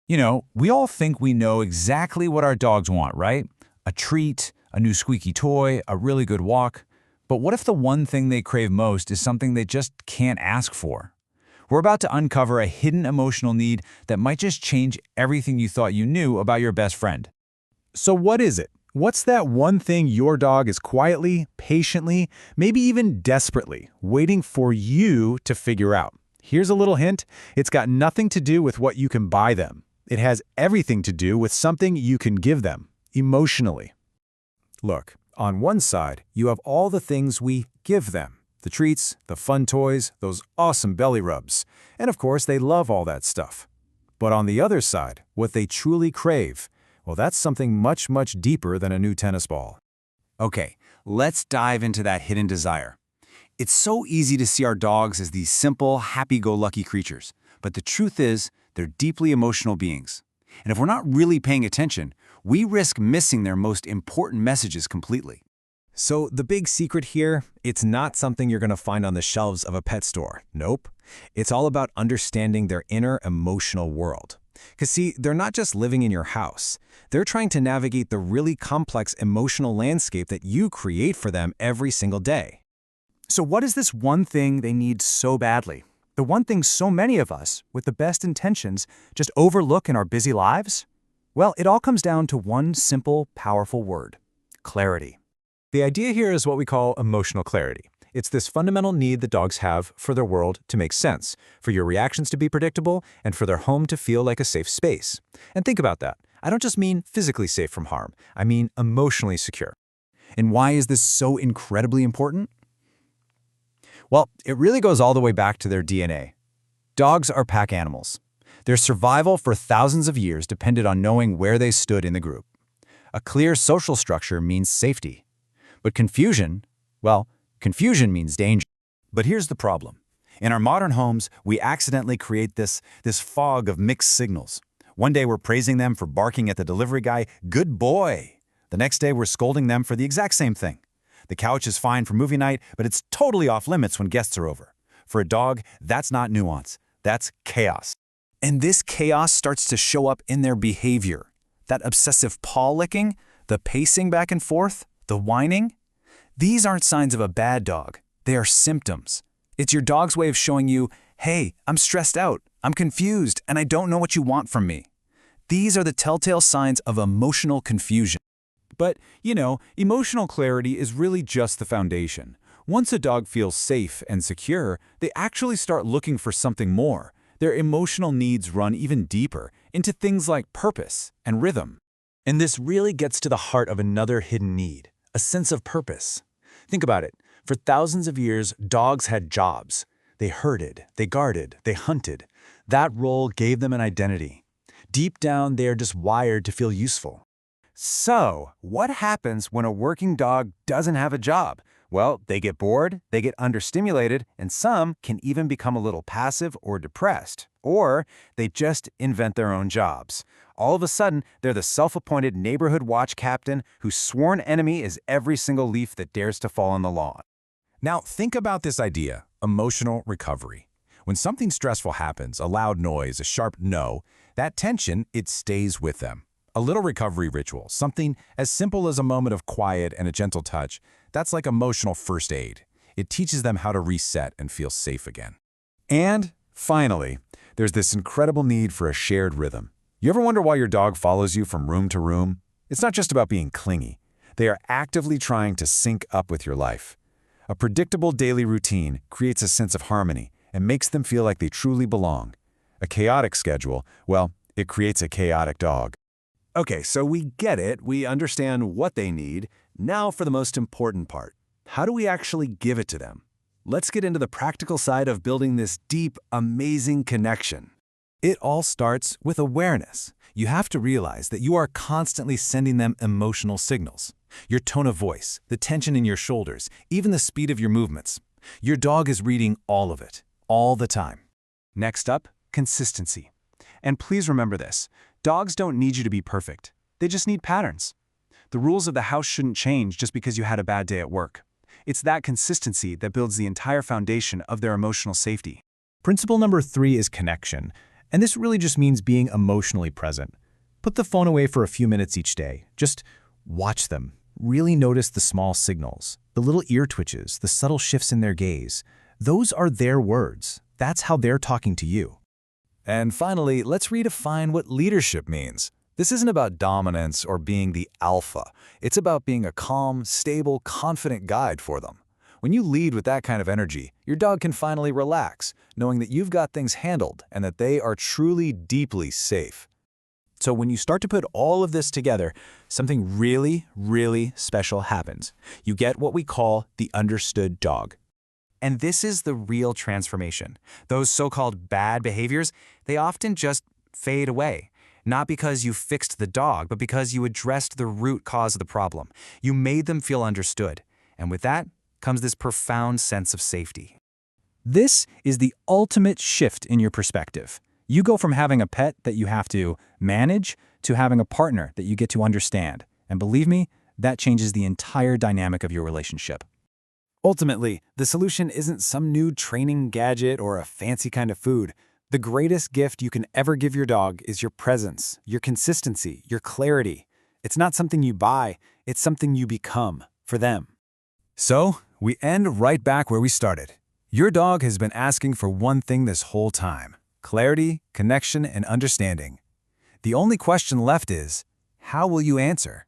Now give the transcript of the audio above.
We all think we know exactly what our dogs want, right? A treat, a new squeaky toy, a really good walk. But what if the one thing they crave most is something they just can't ask for? We're about to uncover a hidden emotional need that might just change everything you thought you knew about your best friend. So what is it? What's that one thing your dog is quietly, patiently, maybe even desperately waiting for you to figure out? Here's a little hint. It's got nothing to do with what you can buy them. It has everything to do with something you can give them, emotionally. Look, on one side, you have all the things we give them. The treats, the fun toys, those awesome belly rubs. And of course, they love all that stuff. But on the other side, what they truly crave, well, that's something much, much deeper than a new tennis ball. Okay, let's dive into that hidden desire. It's so easy to see our dogs as these simple, happy-go-lucky creatures. But the truth is, they're deeply emotional beings. And if we're not really paying attention, we risk missing their most important messages completely. So the big secret here, it's not something you're going to find on the shelves of a pet store. Nope. It's all about understanding their inner emotional world. Because see, they're not just living in your house. They're trying to navigate the really complex emotional landscape that you create for them every single day. So what is this one thing they need so badly? The one thing so many of us, with the best intentions, just overlook in our busy lives? Well, it all comes down to one simple, powerful word: clarity. The idea here is what we call emotional clarity. It's this fundamental need that dogs have for their world to make sense, for your reactions to be predictable, and for their home to feel like a safe space. And think about that. I don't just mean physically safe from harm. I mean emotionally secure. And why is this so incredibly important? Well, it really goes all the way back to their DNA. Dogs are pack animals. Their survival for thousands of years depended on knowing where they stood in the group. A clear social structure means safety. But confusion means danger. But here's the problem. In our modern homes, we accidentally create this fog of mixed signals. One day we're praising them for barking at the delivery guy, "Good boy." The next day we're scolding them for the exact same thing. The couch is fine for movie night, but it's totally off limits when guests are over. For a dog, that's not nuance. That's chaos. And this chaos starts to show up in their behavior. That obsessive paw licking, the pacing back and forth, the whining. These aren't signs of a bad dog. They are symptoms. It's your dog's way of showing you, "Hey, I'm stressed out, I'm confused, and I don't know what you want from me." These are the telltale signs of emotional confusion. But, emotional clarity is really just the foundation. Once a dog feels safe and secure, they actually start looking for something more. Their emotional needs run even deeper into things like purpose and rhythm. And this really gets to the heart of another hidden need, a sense of purpose. Think about it. For thousands of years, dogs had jobs. They herded, they guarded, they hunted. That role gave them an identity. Deep down, they are just wired to feel useful. So, what happens when a working dog doesn't have a job? Well, they get bored, they get understimulated, and some can even become a little passive or depressed. Or they just invent their own jobs. All of a sudden, they're the self-appointed neighborhood watch captain whose sworn enemy is every single leaf that dares to fall on the lawn. Now, think about this idea, emotional recovery. When something stressful happens, a loud noise, a sharp no, that tension, it stays with them. A little recovery ritual, something as simple as a moment of quiet and a gentle touch, that's like emotional first aid. It teaches them how to reset and feel safe again. And finally, there's this incredible need for a shared rhythm. You ever wonder why your dog follows you from room to room? It's not just about being clingy. They are actively trying to sync up with your life. A predictable daily routine creates a sense of harmony and makes them feel like they truly belong. A chaotic schedule, well, it creates a chaotic dog. Okay, so we get it, we understand what they need. Now for the most important part. How do we actually give it to them? Let's get into the practical side of building this deep, amazing connection. It all starts with awareness. You have to realize that you are constantly sending them emotional signals. Your tone of voice, the tension in your shoulders, even the speed of your movements. Your dog is reading all of it, all the time. Next up, consistency. And please remember this. Dogs don't need you to be perfect. They just need patterns. The rules of the house shouldn't change just because you had a bad day at work. It's that consistency that builds the entire foundation of their emotional safety. Principle number 3 is connection. And this really just means being emotionally present. Put the phone away for a few minutes each day. Just watch them. Really notice the small signals, the little ear twitches, the subtle shifts in their gaze. Those are their words. That's how they're talking to you. And finally, let's redefine what leadership means. This isn't about dominance or being the alpha. It's about being a calm, stable, confident guide for them. When you lead with that kind of energy, your dog can finally relax, knowing that you've got things handled and that they are truly deeply safe. So when you start to put all of this together, something really, really special happens. You get what we call the understood dog. And this is the real transformation. Those so-called bad behaviors, they often just fade away. Not because you fixed the dog, but because you addressed the root cause of the problem. You made them feel understood. And with that comes this profound sense of safety. This is the ultimate shift in your perspective. You go from having a pet that you have to manage to having a partner that you get to understand. And believe me, that changes the entire dynamic of your relationship. Ultimately, the solution isn't some new training gadget or a fancy kind of food. The greatest gift you can ever give your dog is your presence, your consistency, your clarity. It's not something you buy, it's something you become for them. So, we end right back where we started. Your dog has been asking for one thing this whole time: clarity, connection, and understanding. The only question left is, how will you answer?